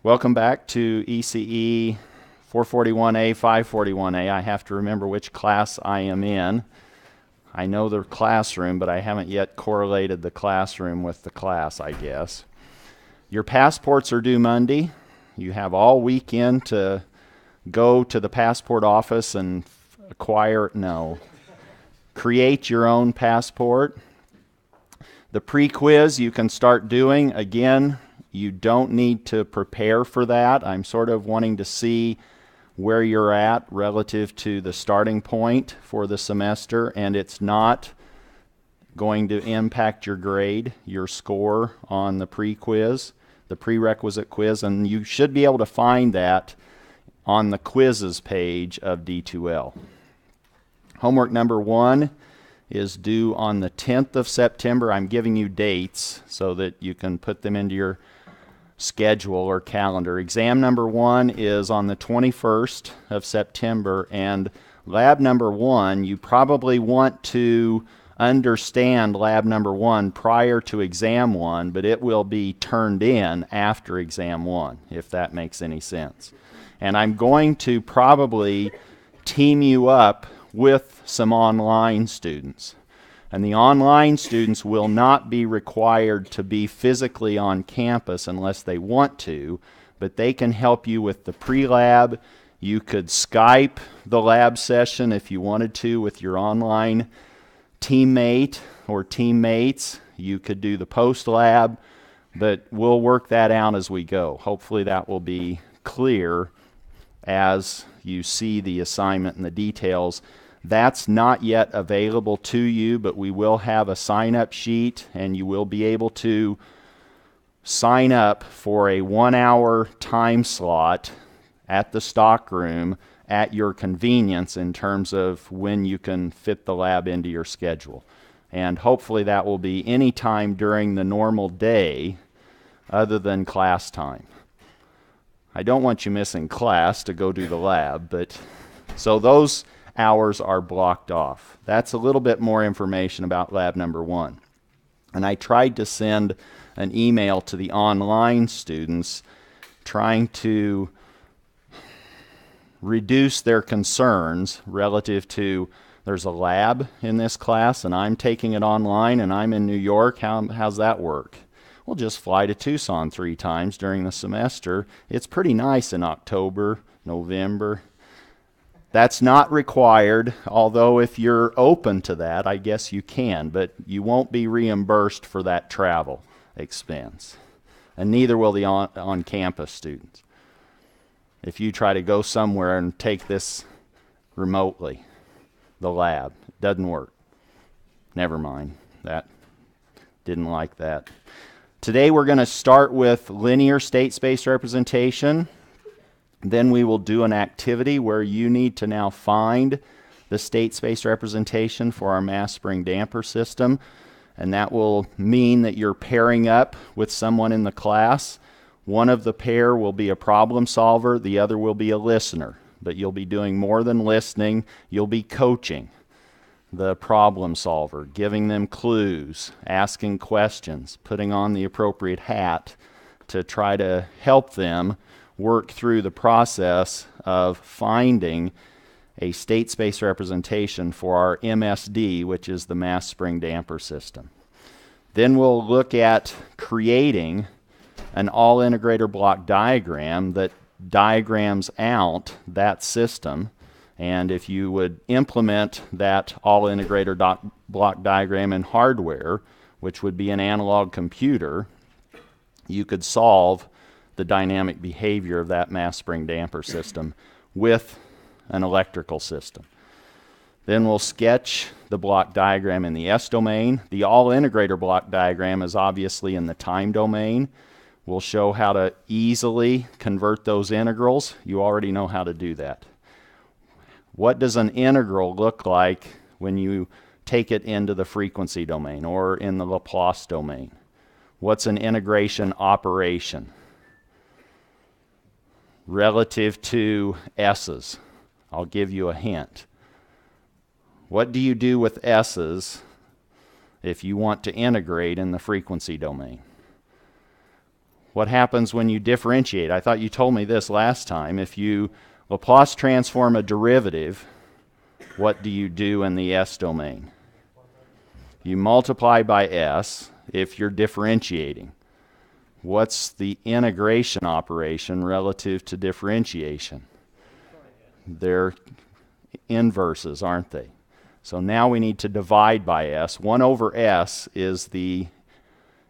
Welcome back to ECE 441A, 541A. I have to remember which class I am in. I know the classroom, but I haven't yet correlated the classroom with the class, I guess. Your passports are due Monday. You have all weekend to go to the passport office and create your own passport. The pre-quiz you can start doing. Again, you don't need to prepare for that. I'm sort of wanting to see where you're at relative to the starting point for the semester, and it's not going to impact your grade, your score on the pre-quiz, the prerequisite quiz, and you should be able to find that on the quizzes page of D2L. Homework number 1 is due on the 10th of September. I'm giving you dates so that you can put them into your schedule or calendar. Exam number 1 is on the 21st of September, and lab number 1, you probably want to understand lab number 1 prior to exam 1, but it will be turned in after exam 1, if that makes any sense. And I'm going to probably team you up with some online students. And the online students will not be required to be physically on campus unless they want to, but they can help you with the pre-lab. You could Skype the lab session if you wanted to with your online teammate or teammates. You could do the post-lab, but we'll work that out as we go. Hopefully that will be clear as you see the assignment and the details. That's not yet available to you, but we will have a sign-up sheet, and you will be able to sign up for a 1-hour time slot at the stockroom at your convenience in terms of when you can fit the lab into your schedule. And hopefully that will be any time during the normal day other than class time. I don't want you missing class to go do the lab, but so those hours are blocked off. That's a little bit more information about lab number 1. And I tried to send an email to the online students trying to reduce their concerns relative to there's a lab in this class and I'm taking it online and I'm in New York. How's that work? Well, just fly to Tucson 3 times during the semester. It's pretty nice in October, November. That's not required, although if you're open to that, I guess you can, but you won't be reimbursed for that travel expense. And neither will the on-campus students. If you try to go somewhere and take this remotely, the lab, it doesn't work. Never mind. That didn't like that. Today we're going to start with linear state space representation. Then we will do an activity where you need to now find the state space representation for our mass spring damper system. And that will mean that you're pairing up with someone in the class. One of the pair will be a problem solver, the other will be a listener. But you'll be doing more than listening, you'll be coaching the problem solver, giving them clues, asking questions, putting on the appropriate hat to try to help them work through the process of finding a state space representation for our MSD, which is the mass spring damper system. Then we'll look at creating an all-integrator block diagram that diagrams out that system. And if you would implement that all-integrator block diagram in hardware, which would be an analog computer, you could solve the dynamic behavior of that mass spring damper system with an electrical system. Then we'll sketch the block diagram in the S domain. The all-integrator block diagram is obviously in the time domain. We'll show how to easily convert those integrals. You already know how to do that. What does an integral look like when you take it into the frequency domain or in the Laplace domain? What's an integration operation relative to S's? I'll give you a hint. What do you do with S's if you want to integrate in the frequency domain? What happens when you differentiate? I thought you told me this last time. If you Laplace transform a derivative, what do you do in the S domain? You multiply by S if you're differentiating. What's the integration operation relative to differentiation? They're inverses, aren't they? So now we need to divide by S. 1 over S is the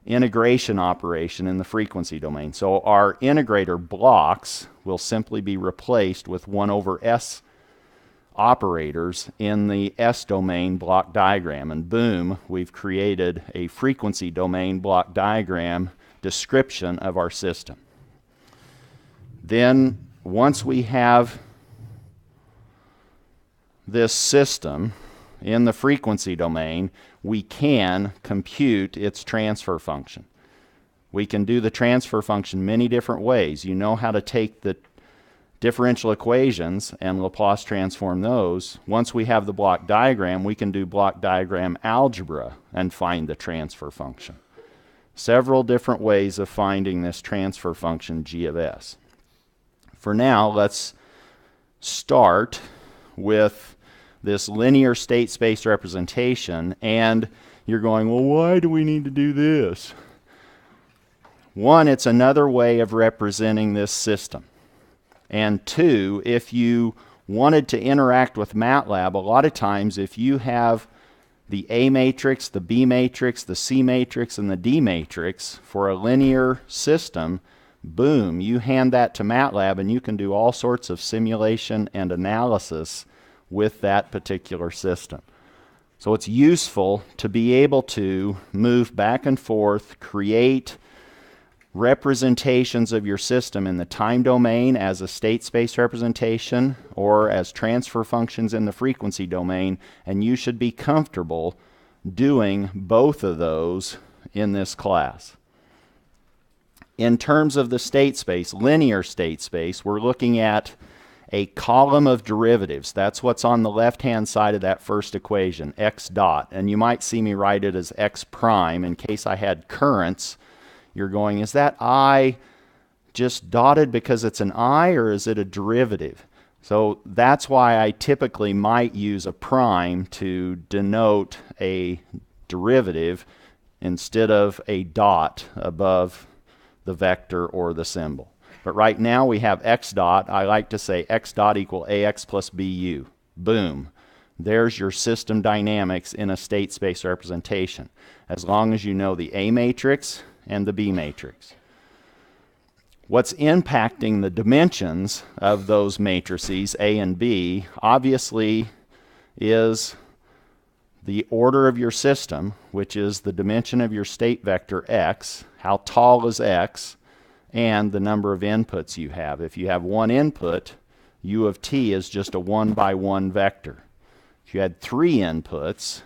integration operation in the frequency domain. So our integrator blocks will simply be replaced with 1 over S operators in the S domain block diagram. And boom, we've created a frequency domain block diagram description of our system. Then once we have this system in the frequency domain, we can compute its transfer function. We can do the transfer function many different ways. You know how to take the differential equations and Laplace transform those. Once we have the block diagram, we can do block diagram algebra and find the transfer function. Several different ways of finding this transfer function g of s. For now, let's start with this linear state space representation, and you're going, well, why do we need to do this? One, it's another way of representing this system. And two, if you wanted to interact with MATLAB, a lot of times if you have the A matrix, the B matrix, the C matrix, and the D matrix for a linear system, boom, you hand that to MATLAB and you can do all sorts of simulation and analysis with that particular system. So it's useful to be able to move back and forth, create representations of your system in the time domain as a state space representation or as transfer functions in the frequency domain, and you should be comfortable doing both of those in this class. In terms of the state space, linear state space, we're looking at a column of derivatives. That's what's on the left-hand side of that first equation, x dot. And you might see me write it as x prime in case I had currents. You're going, is that I just dotted because it's an I, or is it a derivative? So that's why I typically might use a prime to denote a derivative instead of a dot above the vector or the symbol. But right now we have x dot. I like to say x dot equal ax plus bu. Boom. There's your system dynamics in a state space representation, as long as you know the A matrix and the B matrix. What's impacting the dimensions of those matrices, A and B, obviously is the order of your system, which is the dimension of your state vector x, how tall is x, and the number of inputs you have. If you have one input, u of t is just a 1 by 1 vector. If you had 3 inputs,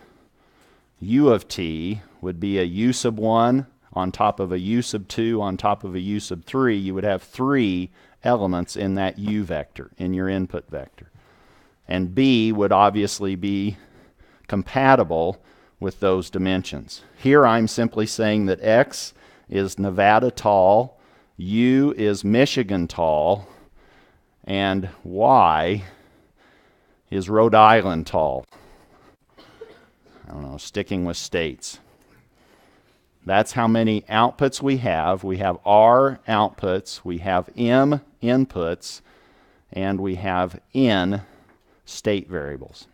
u of t would be a u sub 1 on top of a u sub 2 on top of a u sub 3. You would have 3 elements in that u vector, in your input vector. And b would obviously be compatible with those dimensions. Here I'm simply saying that x is Nevada tall, U is Michigan tall, and Y is Rhode Island tall. I don't know, sticking with states. That's how many outputs we have. We have R outputs, we have M inputs, and we have N state variables.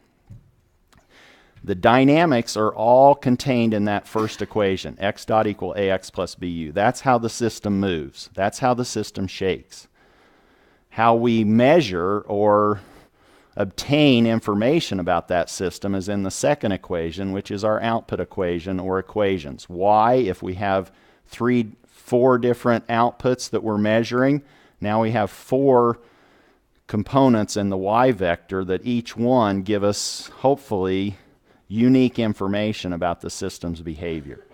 The dynamics are all contained in that first equation, x dot equal ax plus bu. That's how the system moves. That's how the system shakes. How we measure or obtain information about that system is in the second equation, which is our output equation or equations. Y, if we have 4 different outputs that we're measuring, now we have 4 components in the y vector that each one give us, hopefully, unique information about the system's behavior.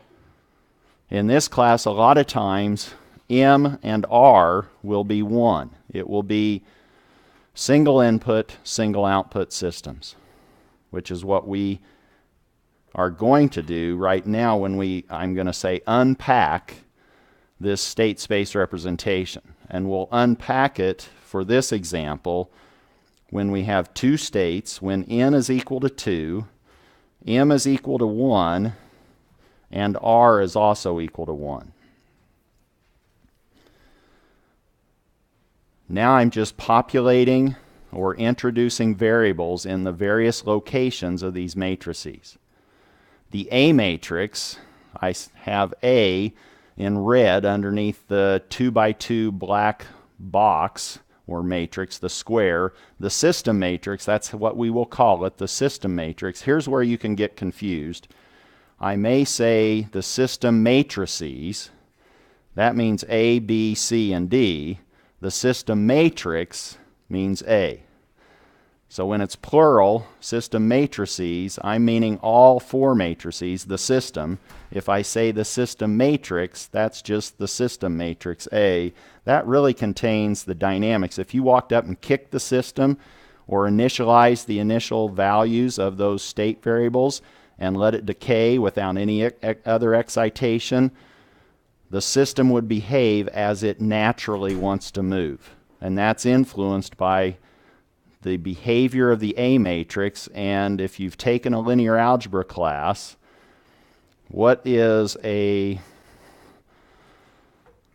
In this class, a lot of times, M and R will be 1. It will be single input, single output systems, which is what we are going to do right now when I'm going to say unpack this state space representation. And we'll unpack it for this example when we have two states, when n is equal to 2, m is equal to 1, and r is also equal to 1. Now I'm just populating or introducing variables in the various locations of these matrices. The A matrix, I have A in red underneath the 2 by 2 black box or matrix, the square. The system matrix, that's what we will call it, the system matrix. Here's where you can get confused. I may say the system matrices. That means A, B, C, and D. The system matrix means A. So when it's plural, system matrices, I'm meaning all four matrices, the system. If I say the system matrix, that's just the system matrix A. That really contains the dynamics. If you walked up and kicked the system or initialized the initial values of those state variables and let it decay without any other excitation, the system would behave as it naturally wants to move. And that's influenced by the behavior of the A matrix. And if you've taken a linear algebra class, what is a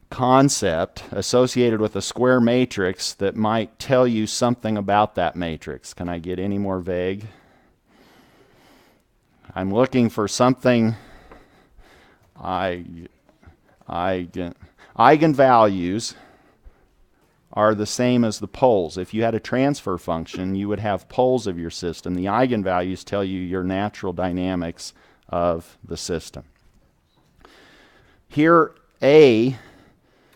concept associated with a square matrix that might tell you something about that matrix? Can I get any more vague? I'm looking for something. Eigenvalues are the same as the poles. If you had a transfer function, you would have poles of your system. The eigenvalues tell you your natural dynamics of the system. Here, A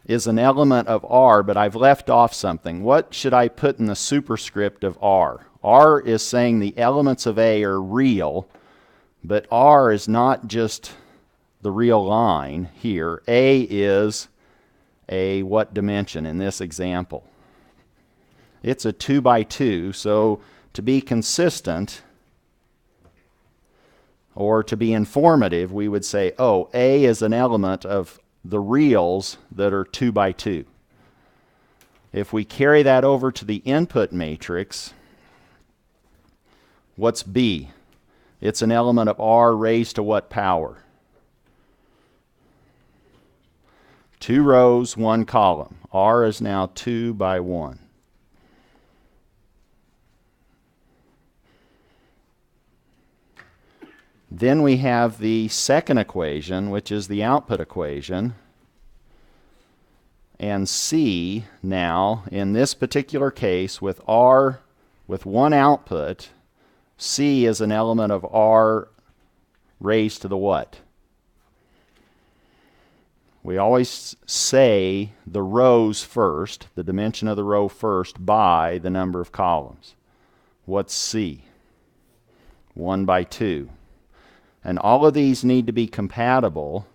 is an element of R, but I've left off something. What should I put in the superscript of R? R is saying the elements of A are real, but R is not just the real line here. A is a what dimension in this example? It's a 2 by 2, so to be consistent or to be informative, we would say, oh, A is an element of the reals that are 2 by 2. If we carry that over to the input matrix, what's B? It's an element of R raised to what power? 2 rows, 1 column. R is now 2 by 1. Then we have the second equation, which is the output equation. And C now, in this particular case, with R with one output, C is an element of R raised to the what? We always say the rows first, the dimension of the row first, by the number of columns. What's C? 1 by 2. And all of these need to be compatible,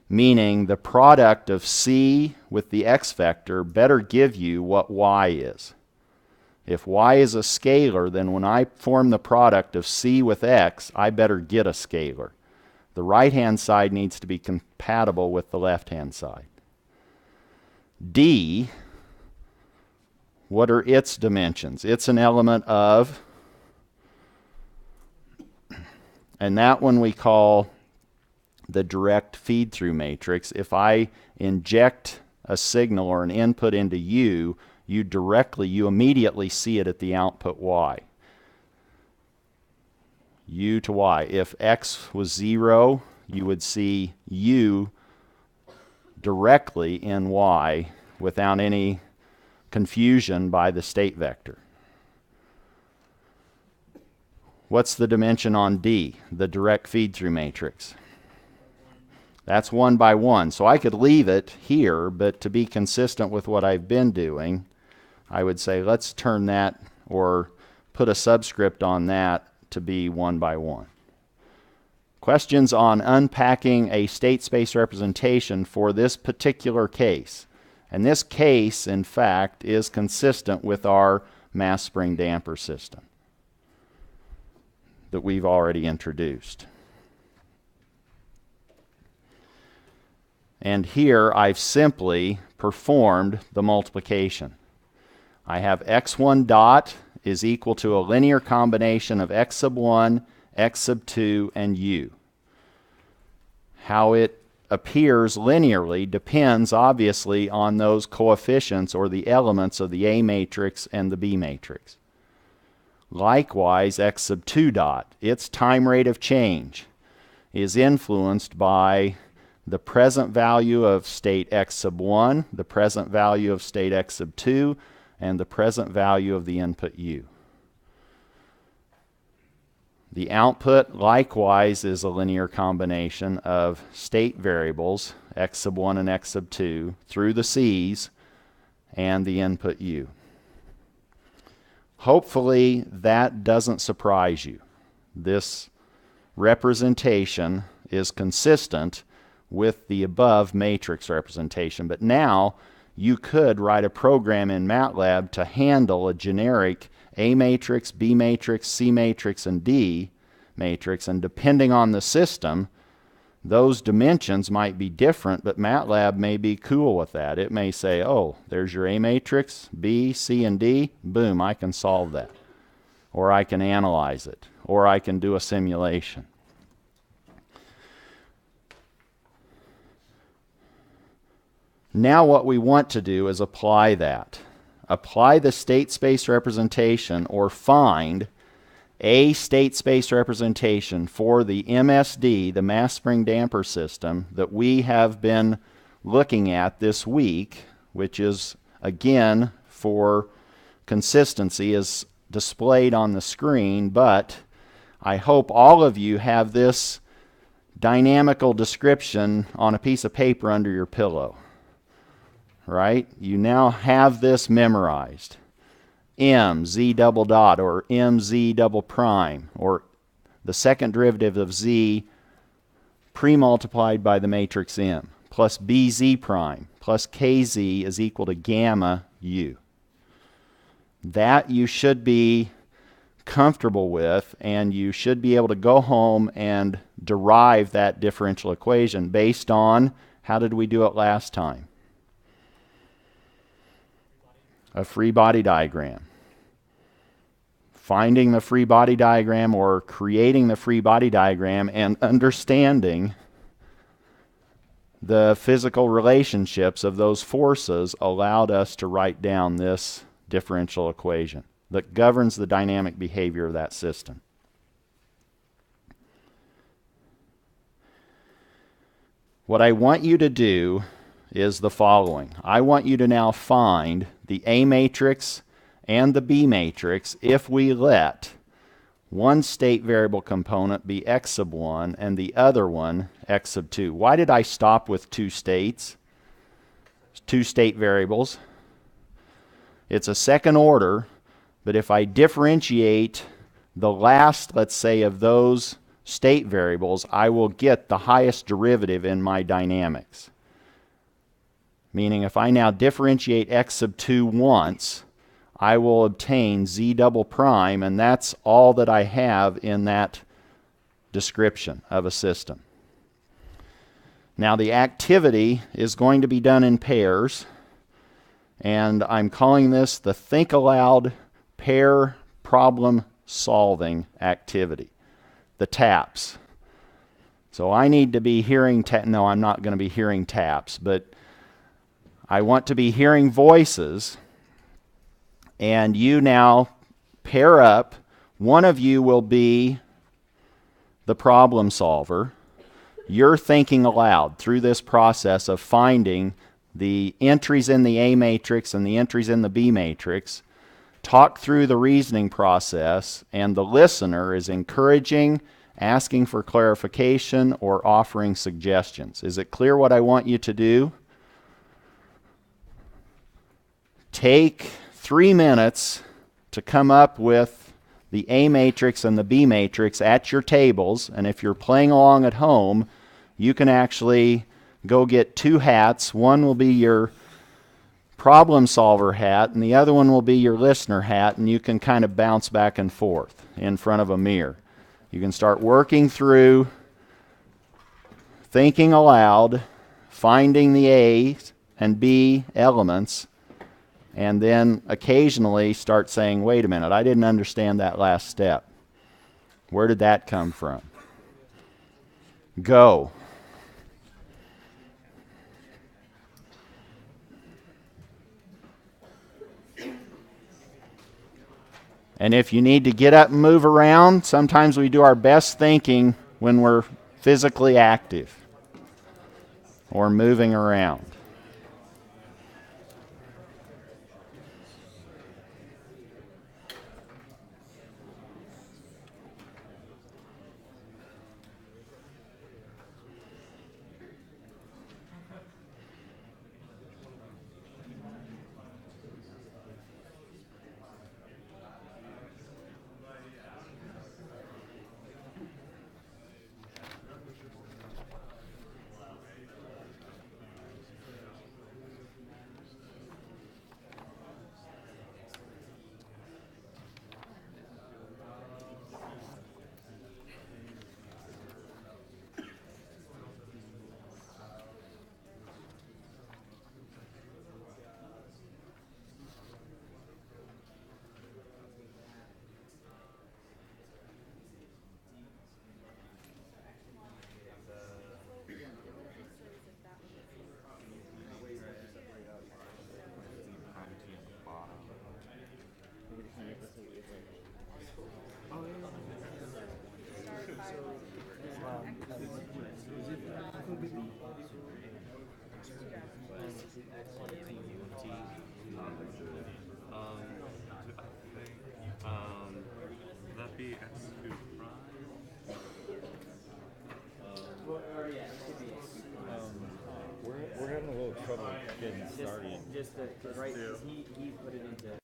meaning the product of C with the x vector better give you what y is. If y is a scalar, then when I form the product of C with x, I better get a scalar. The right-hand side needs to be compatible with the left-hand side. D, what are its dimensions? It's an element of, and that one we call the direct feed-through matrix. If I inject a signal or an input into U, you immediately see it at the output Y. U to Y. If X was 0, you would see U directly in Y without any confusion by the state vector. What's the dimension on D, the direct feed-through matrix? That's 1 by 1. So I could leave it here, but to be consistent with what I've been doing, I would say let's turn that or put a subscript on that to be 1 by 1. Questions on unpacking a state space representation for this particular case. And this case, in fact, is consistent with our mass spring damper system that we've already introduced. And here I've simply performed the multiplication. I have x1 dot is equal to a linear combination of x sub 1, x sub 2, and u. How it appears linearly depends obviously on those coefficients or the elements of the A matrix and the B matrix. Likewise, x sub 2 dot, its time rate of change, is influenced by the present value of state x sub 1, the present value of state x sub 2, and the present value of the input u. The output likewise is a linear combination of state variables, x sub 1 and x sub 2, through the c's and the input u. Hopefully that doesn't surprise you. This representation is consistent with the above matrix representation, but now you could write a program in MATLAB to handle a generic A matrix, B matrix, C matrix, and D matrix, and depending on the system, those dimensions might be different, but MATLAB may be cool with that. It may say, oh, there's your A matrix, B, C, and D, boom, I can solve that. Or I can analyze it, or I can do a simulation. Now what we want to do is apply that. Apply the state space representation, or find a state space representation for the MSD, the mass spring damper system, that we have been looking at this week, which is, again, for consistency, is displayed on the screen, but I hope all of you have this dynamical description on a piece of paper under your pillow. Right? You now have this memorized. M, z double dot, or mz double prime, or the second derivative of z pre-multiplied by the matrix M, plus bz prime, plus kz is equal to gamma u. That you should be comfortable with, and you should be able to go home and derive that differential equation based on, how did we do it last time? A free body diagram. Finding the free body diagram, or creating the free body diagram, and understanding the physical relationships of those forces allowed us to write down this differential equation that governs the dynamic behavior of that system. What I want you to do is the following. I want you to now find the A matrix and the B matrix if we let one state variable component be x sub 1 and the other one x sub 2. Why did I stop with two states? Two state variables. It's a second order, but if I differentiate the last, let's say, of those state variables, I will get the highest derivative in my dynamics. Meaning if I now differentiate x sub 2 once, I will obtain z double prime, and that's all that I have in that description of a system. Now the activity is going to be done in pairs, and I'm calling this the Think Aloud Pair Problem Solving Activity, the TAPS. So I need to be hearing, no, I'm not going to be hearing taps, but I want to be hearing voices, and you now pair up. One of you will be the problem solver. You're thinking aloud through this process of finding the entries in the A matrix and the entries in the B matrix. Talk through the reasoning process, and the listener is encouraging, asking for clarification, or offering suggestions. Is it clear what I want you to do? Take 3 minutes to come up with the A matrix and the B matrix at your tables, and if you're playing along at home, you can actually go get 2 hats. One will be your problem solver hat, and the other one will be your listener hat, and you can kind of bounce back and forth in front of a mirror. You can start working through thinking aloud, finding the A and B elements, and then occasionally start saying, wait a minute, I didn't understand that last step. Where did that come from? Go. And if you need to get up and move around, sometimes we do our best thinking when we're physically active or moving around. That'd be x2 prime. We're having a little trouble getting started. Just right, because he put it into.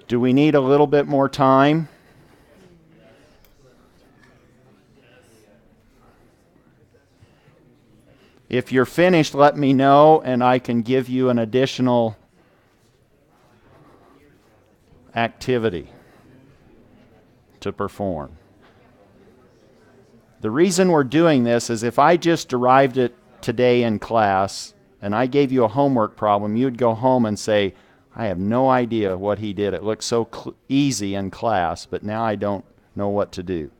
Do we need a little bit more time? If you're finished, let me know, and I can give you an additional activity to perform. The reason we're doing this is if I just derived it today in class and I gave you a homework problem, you'd go home and say, I have no idea what he did. It looked so easy in class, but now I don't know what to do.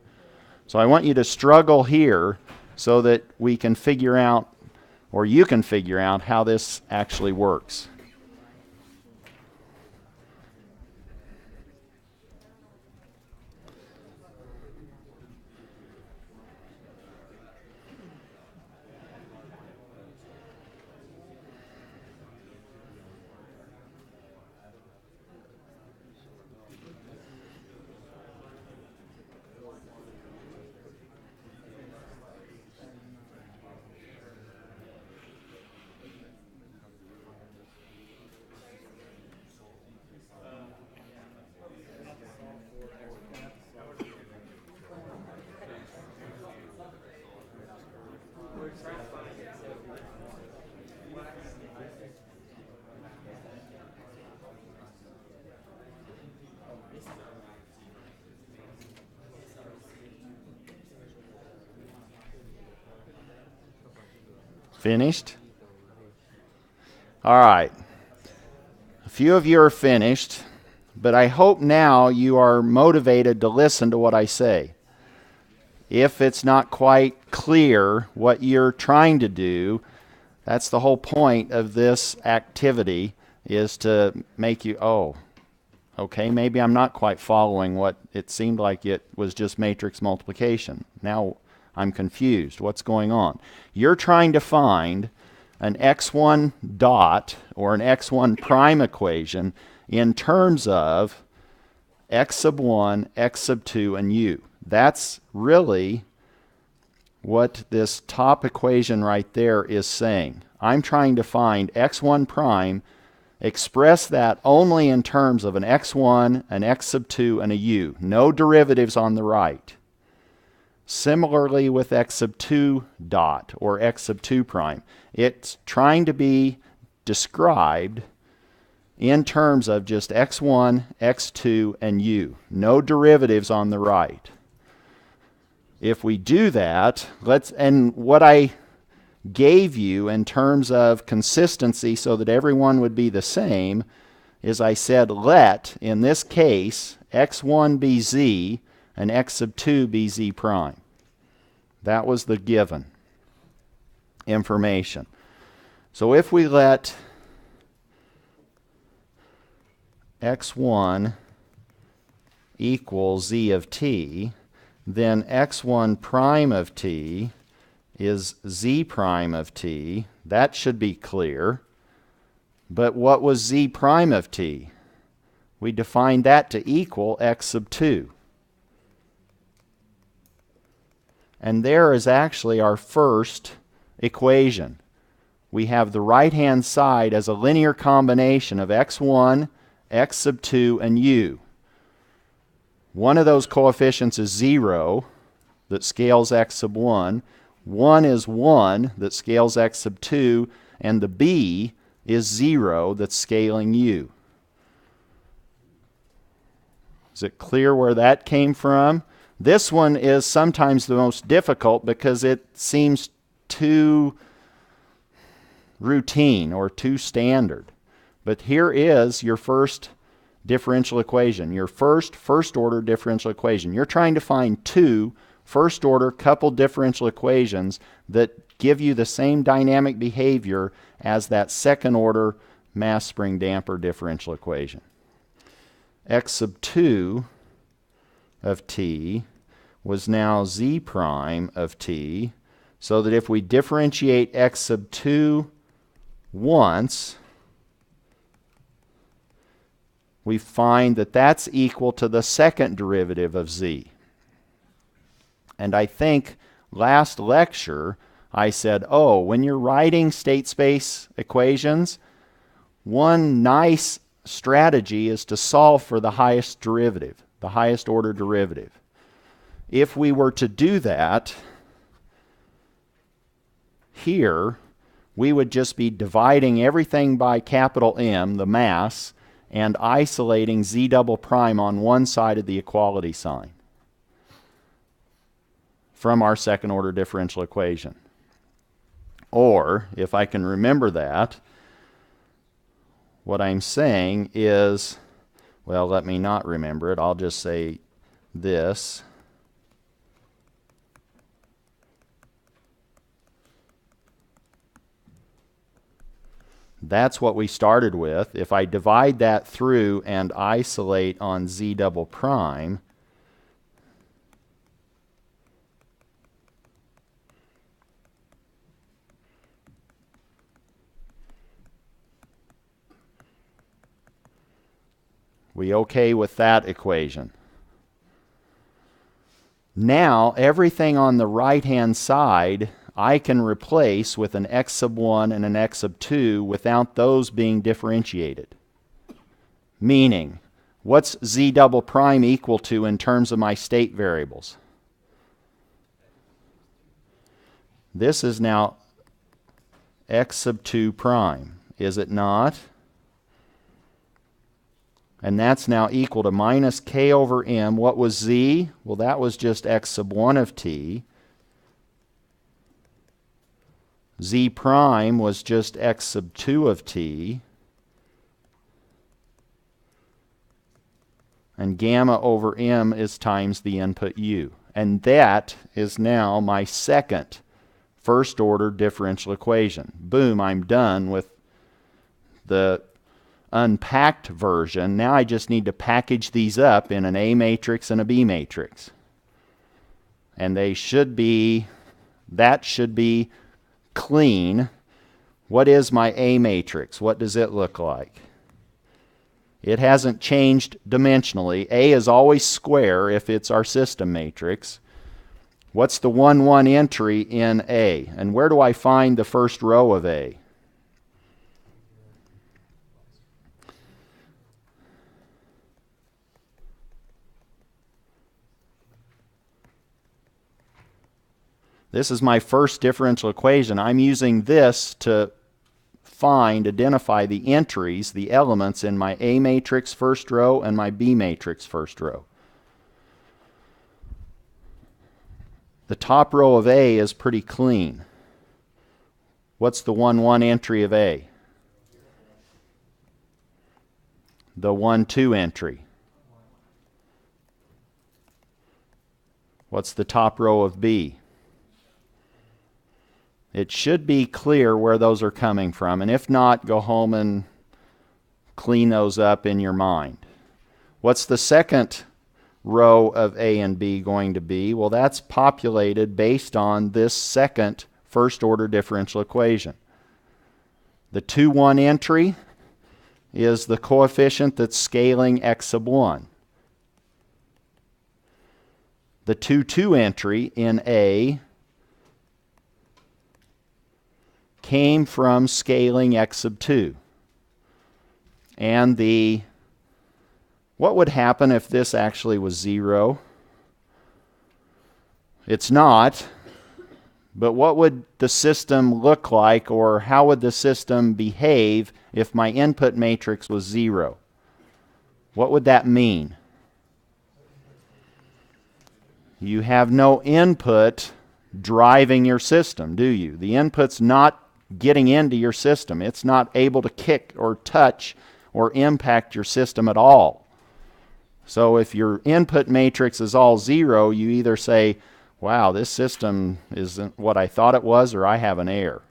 So I want you to struggle here so that we can figure out, or you can figure out, how this actually works. Finished? All right. A few of you are finished, but I hope now you are motivated to listen to what I say. If it's not quite clear what you're trying to do, that's the whole point of this activity, is to make you, oh, okay, maybe I'm not quite following what it seemed like it was just matrix multiplication. Now I'm confused. What's going on? You're trying to find an x1 dot or an x1 prime equation in terms of x sub 1, x sub 2, and u. That's really what this top equation right there is saying. I'm trying to find x1 prime, express that only in terms of an x1, an x sub 2, and a u. No derivatives on the right. Similarly with x sub 2 dot or x sub 2 prime. It's trying to be described in terms of just x1, x2, and u. No derivatives on the right. If we do that, and what I gave you in terms of consistency so that everyone would be the same is I said let, in this case, x1 be z and x sub 2 be z prime. That was the given information. So if we let x1 equal z of t, then x1 prime of t is z prime of t. That should be clear. But what was z prime of t? We defined that to equal x sub 2. And there is actually our first equation. We have the right-hand side as a linear combination of x1, x sub 2, and u. One of those coefficients is 0 that scales x sub 1. One is 1 that scales x sub 2. And the b is 0 that's scaling u. Is it clear where that came from? This one is sometimes the most difficult because it seems too routine or too standard. But here is your first differential equation, your first order differential equation. You're trying to find two first order coupled differential equations that give you the same dynamic behavior as that second order mass spring damper differential equation. X sub 2 of t was now z prime of t, so that if we differentiate x sub 2 once, we find that that's equal to the second derivative of z. And I think last lecture I said, oh, when you're writing state space equations, one nice strategy is to solve for the highest derivative, the highest order derivative. If we were to do that here, we would just be dividing everything by capital M, the mass, and isolating z double prime on one side of the equality sign from our second order differential equation. Or, if I can remember that, what I'm saying is, well, let me not remember it. I'll just say this. That's what we started with. If I divide that through and isolate on z double prime, we okay with that equation? Now, everything on the right-hand side I can replace with an x sub 1 and an x sub 2 without those being differentiated. Meaning, what's z double prime equal to in terms of my state variables? This is now x sub 2 prime, is it not? And that's now equal to minus k over m. What was z? Well, that was just x sub 1 of t. Z prime was just x sub 2 of t. And gamma over m is times the input u. And that is now my second first order differential equation. Boom, I'm done with the unpacked version. Now I just need to package these up in an A matrix and a B matrix. And they should be, that should be clean. What is my A matrix? What does it look like? It hasn't changed dimensionally. A is always square if it's our system matrix. What's the 1, 1 entry in A? And where do I find the first row of A? This is my first differential equation. I'm using this to identify the entries, the elements in my A matrix first row and my B matrix first row. The top row of A is pretty clean. What's the 1, 1 entry of A? The 1, 2 entry. What's the top row of B? It should be clear where those are coming from, and if not, go home and clean those up in your mind. What's the second row of A and B going to be? Well, that's populated based on this second first order differential equation. The 2, 1 entry is the coefficient that's scaling x sub 1. The 2, 2 entry in A came from scaling x sub 2. And what would happen if this actually was 0? It's not. But what would the system look like, or how would the system behave if my input matrix was 0? What would that mean? You have no input driving your system, do you? The input's not getting into your system. It's not able to kick or touch or impact your system at all. So if your input matrix is all 0, you either say, wow, this system isn't what I thought it was, or I have an error.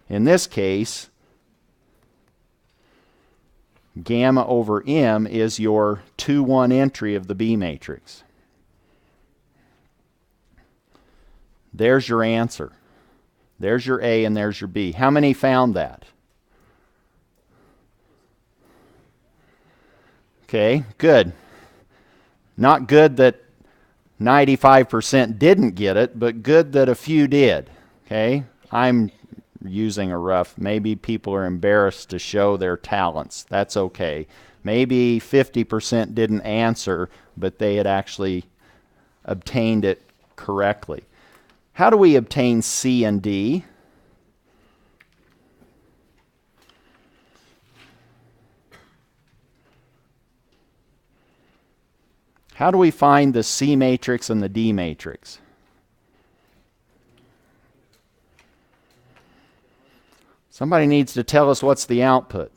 In this case, gamma over m is your 2, 1 entry of the B matrix. There's your answer. There's your A and there's your B. How many found that? Okay, good. Not good that 95% didn't get it, but good that a few did. Okay, I'm using a rough, maybe people are embarrassed to show their talents. That's okay. Maybe 50% didn't answer, but they had actually obtained it correctly. How do we obtain C and D? How do we find the C matrix and the D matrix? Somebody needs to tell us what's the output.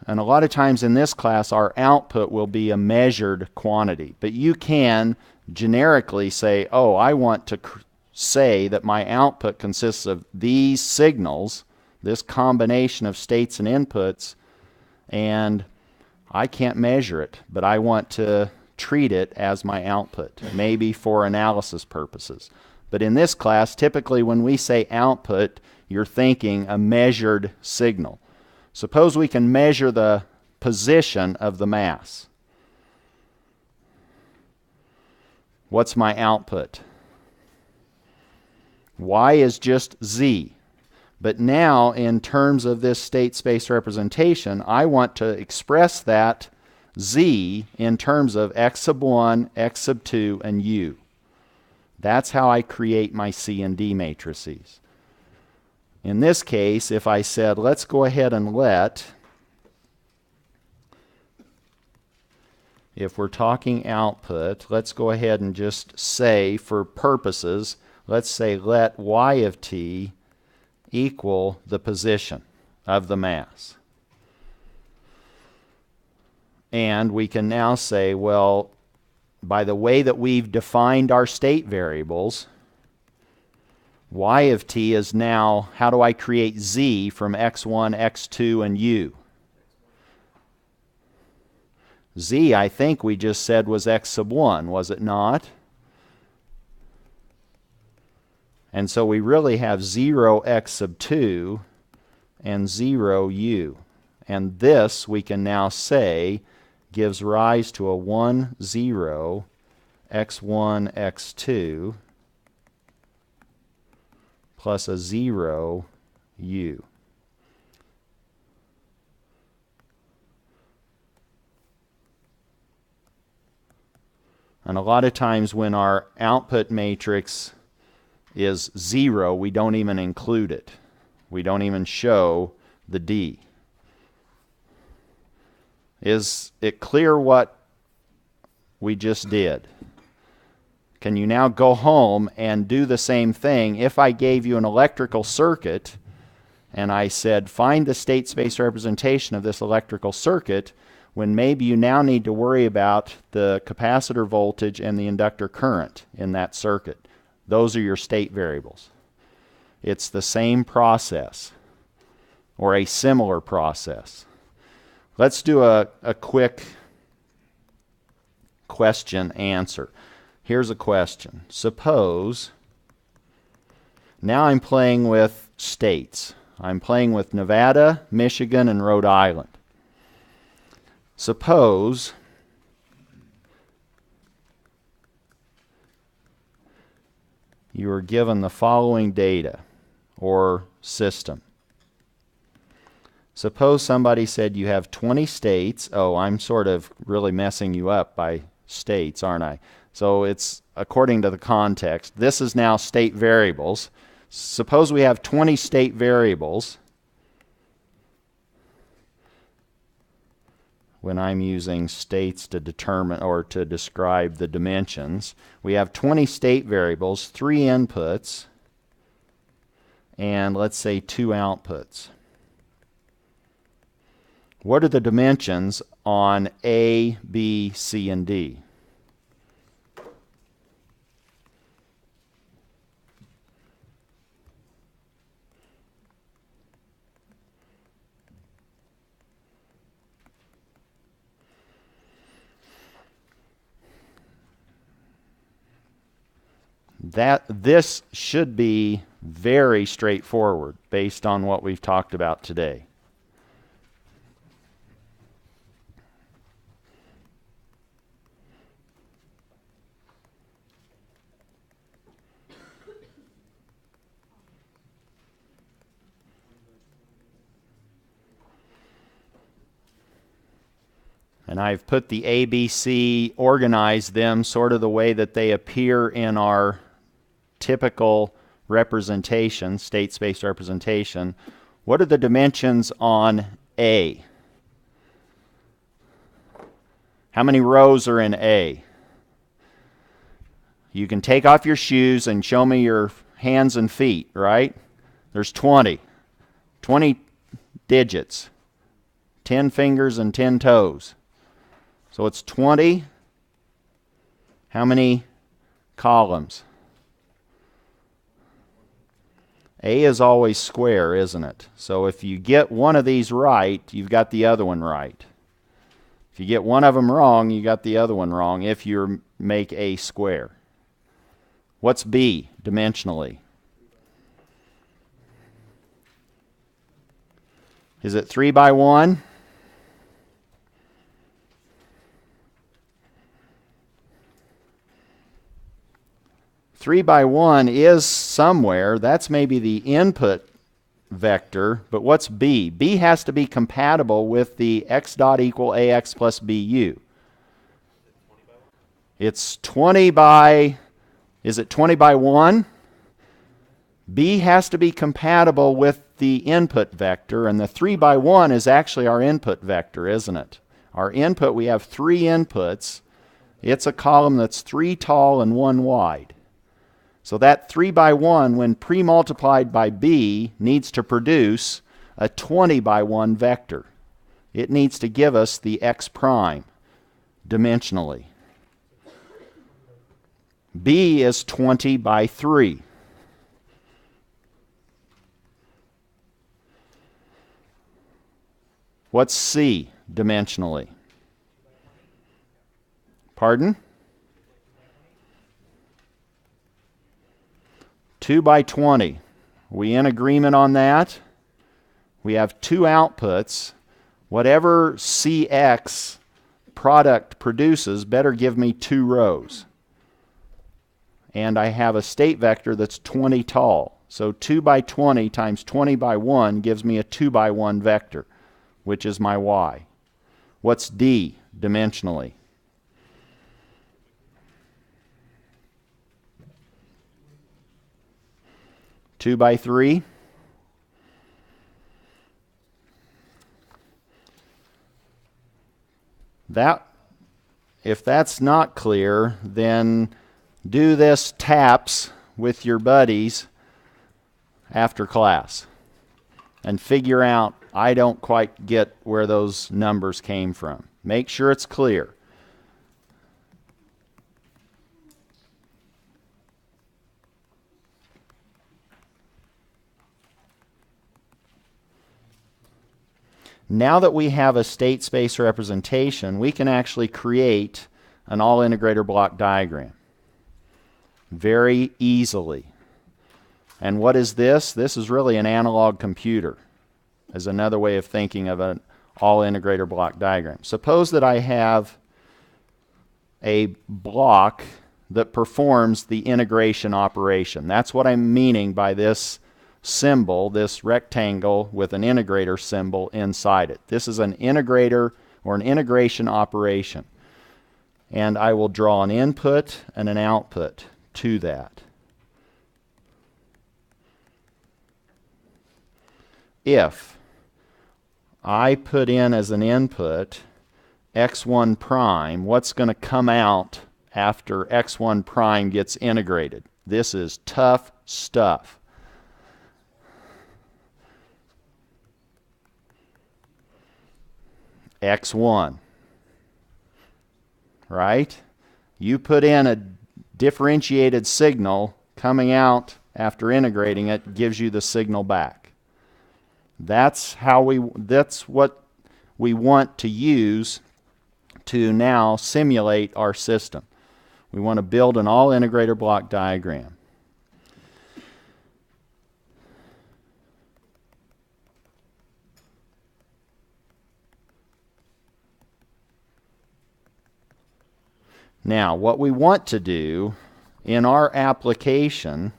And a lot of times in this class, our output will be a measured quantity. But you can generically say, oh, I want to say that my output consists of these signals, this combination of states and inputs, and I can't measure it, but I want to treat it as my output, maybe for analysis purposes. But in this class, typically when we say output, you're thinking a measured signal. Suppose we can measure the position of the mass. What's my output? Y is just Z. But now, in terms of this state space representation, I want to express that Z in terms of x sub 1, x sub 2, and U. That's how I create my C and D matrices. In this case, if I said, let's go ahead and if we're talking output, let's go ahead and just say, for purposes, let's say let y of t equal the position of the mass. And we can now say, well, by the way that we've defined our state variables, y of t is now, how do I create z from x1, x2, and u? Z, I think we just said was x sub 1, was it not? And so we really have 0 x sub 2 and 0 u. And this, we can now say, gives rise to a 1, 0, x1, x2, plus a 0, u. And a lot of times when our output matrix is 0, we don't even include it. We don't even show the D. Is it clear what we just did? Can you now go home and do the same thing? If I gave you an electrical circuit and I said, find the state space representation of this electrical circuit, when maybe you now need to worry about the capacitor voltage and the inductor current in that circuit. Those are your state variables. It's the same process, or a similar process. Let's do a quick question answer. Here's a question. Suppose, now I'm playing with states. I'm playing with Nevada, Michigan, and Rhode Island. Suppose you are given the following data or system. Suppose somebody said you have 20 states. Oh, I'm sort of really messing you up by states, aren't I? So it's according to the context. This is now state variables. Suppose we have 20 state variables. When I'm using states to determine or to describe the dimensions, we have 20 state variables, 3 inputs, and let's say 2 outputs. What are the dimensions on A, B, C, and D? This should be very straightforward based on what we've talked about today. And I've put the ABC, organized them sort of the way that they appear in our typical representation, state space representation. What are the dimensions on A? How many rows are in A? You can take off your shoes and show me your hands and feet, right? There's 20. 20 digits. 10 fingers and 10 toes. So it's 20. How many columns? A is always square, isn't it? So if you get one of these right, you've got the other one right. If you get one of them wrong, you got the other one wrong if you make A square. What's B dimensionally? Is it 3 by 1? Three by 1 is somewhere. That's maybe the input vector. But what's B? B has to be compatible with the x dot equal ax plus bu. It's 20 by, is it 20 by 1? B has to be compatible with the input vector, and the 3 by 1 is actually our input vector, isn't it? Our input, we have 3 inputs. It's a column that's 3 tall and 1 wide. So that 3 by 1, when pre-multiplied by b, needs to produce a 20 by 1 vector. It needs to give us the x prime dimensionally. B is 20 by 3. What's C dimensionally? Pardon? 2 by 20. We in agreement on that? We have two outputs. Whatever CX product produces better give me 2 rows. And I have a state vector that's 20 tall. So 2 by 20 times 20 by 1 gives me a 2 by 1 vector, which is my y. What's D dimensionally? Two by 3. If that's not clear, then do this TAPS with your buddies after class and figure out, I don't quite get where those numbers came from. Make sure it's clear. Now that we have a state space representation, we can actually create an all-integrator block diagram very easily. And what is this? This is really an analog computer, as another way of thinking of an all-integrator block diagram. Suppose that I have a block that performs the integration operation. That's what I'm meaning by this symbol, this rectangle with an integrator symbol inside it. This is an integrator or an integration operation. And I will draw an input and an output to that. If I put in as an input x1 prime, what's going to come out after x1 prime gets integrated? This is tough stuff. x1, right? You put in a differentiated signal, coming out after integrating it gives you the signal back. That's what we want to use to now simulate our system. We want to build an all-integrator block diagram. Now, what we want to do in our application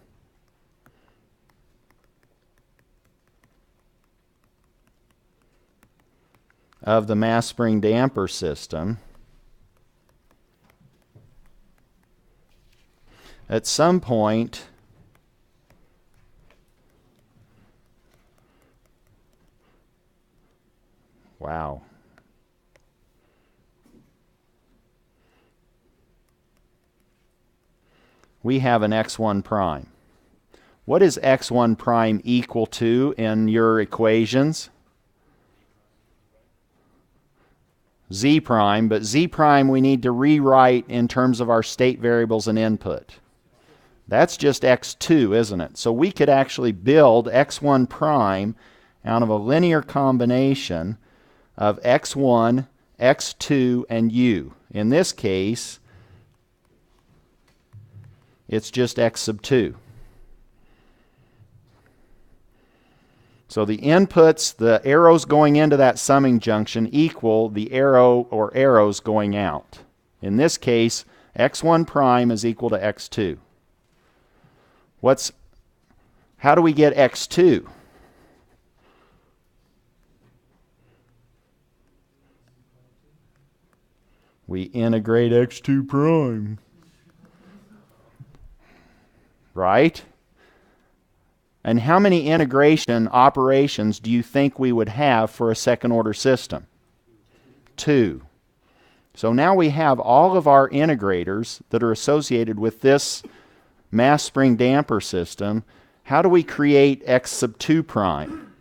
of the mass spring damper system, at some point wow. We have an x1 prime. What is x1 prime equal to in your equations? Z prime, but Z prime we need to rewrite in terms of our state variables and input. That's just x2, isn't it? So we could actually build x1 prime out of a linear combination of x1, x2, and u. In this case, it's just x sub 2. So the inputs, the arrows going into that summing junction equal the arrow or arrows going out. In this case, x1 prime is equal to x2. How do we get x2? We integrate x2 prime. Right? And how many integration operations do you think we would have for a second order system? 2. So now we have all of our integrators that are associated with this mass spring damper system, how do we create x sub 2 prime?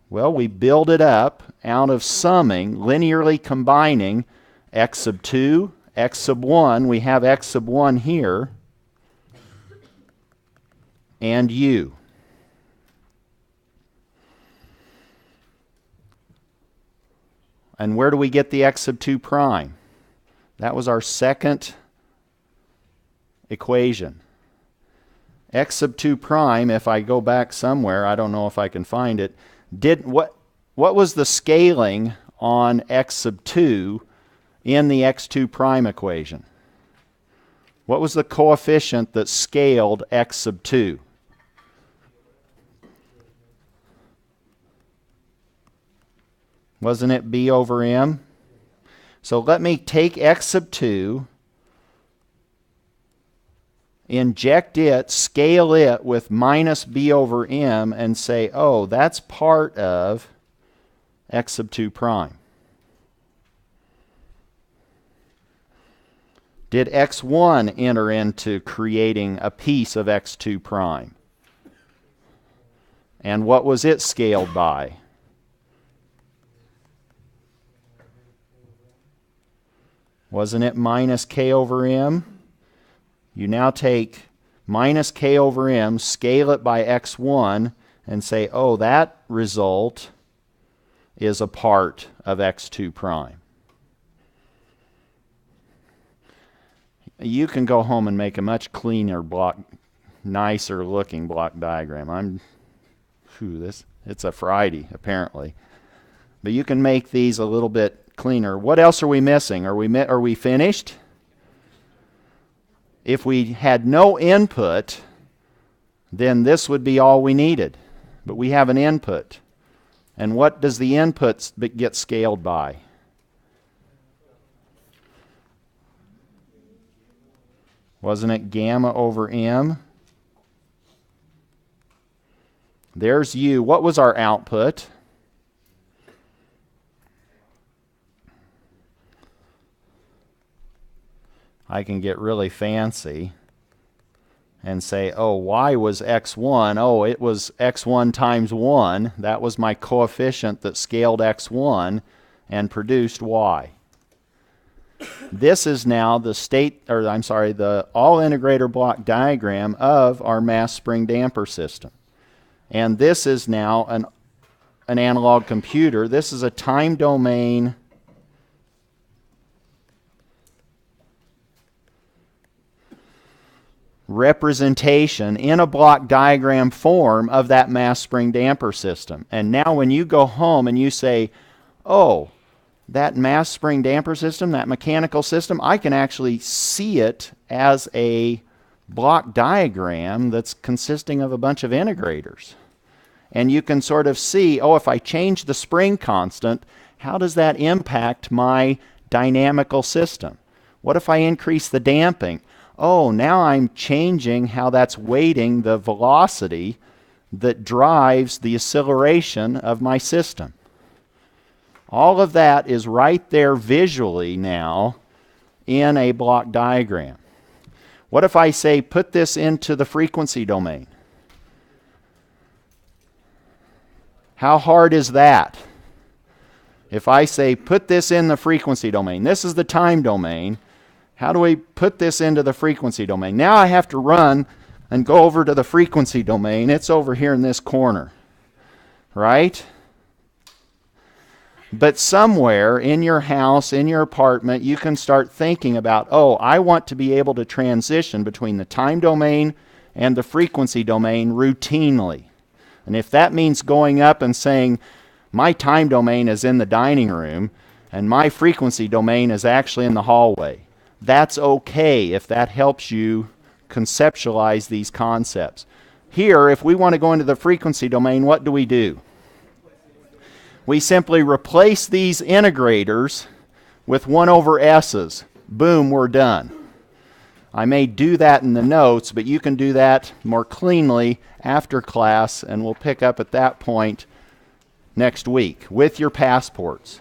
Well, we build it up out of summing, linearly combining x sub 2, x sub 1, we have x sub 1 here, and u. And where do we get the x sub 2 prime? That was our second equation. X sub 2 prime, if I go back somewhere, I don't know if I can find it, what was the scaling on x sub 2 in the x2 prime equation? What was the coefficient that scaled x sub 2? Wasn't it b over m? So let me take x sub 2, inject it, scale it with minus b over m, and say, oh, that's part of x sub 2 prime. Did x1 enter into creating a piece of x2 prime? And what was it scaled by? Wasn't it minus k over m? You now take minus k over m, scale it by x1, and say, oh, that result is a part of x2 prime. You can go home and make a much cleaner block, nicer looking block diagram. It's a Friday, apparently. But you can make these a little bit cleaner. What else are we missing? Are we finished? If we had no input, then this would be all we needed. But we have an input. And what does the input get scaled by? Wasn't it gamma over m? There's u. What was our output? I can get really fancy and say, oh, y was x1. Oh, it was x1 times 1. That was my coefficient that scaled x1 and produced y. This is now the the all-integrator block diagram of our mass spring damper system. And this is now an analog computer. This is a time domain representation in a block diagram form of that mass spring damper system. And now when you go home and you say, oh, that mass spring damper system, that mechanical system, I can actually see it as a block diagram that's consisting of a bunch of integrators. And you can sort of see, oh, if I change the spring constant, how does that impact my dynamical system? What if I increase the damping? Oh, now I'm changing how that's weighting the velocity that drives the acceleration of my system. All of that is right there visually now in a block diagram. What if I say put this into the frequency domain? How hard is that? If I say put this in the frequency domain, this is the time domain, how do we put this into the frequency domain? Now I have to run and go over to the frequency domain. It's over here in this corner, right? But somewhere in your house, in your apartment, you can start thinking about, oh, I want to be able to transition between the time domain and the frequency domain routinely. And if that means going up and saying, my time domain is in the dining room and my frequency domain is actually in the hallway, that's okay if that helps you conceptualize these concepts. Here, if we want to go into the frequency domain, what do? We simply replace these integrators with 1 over s's. Boom, we're done. I may do that in the notes, but you can do that more cleanly after class, and we'll pick up at that point next week with your passports.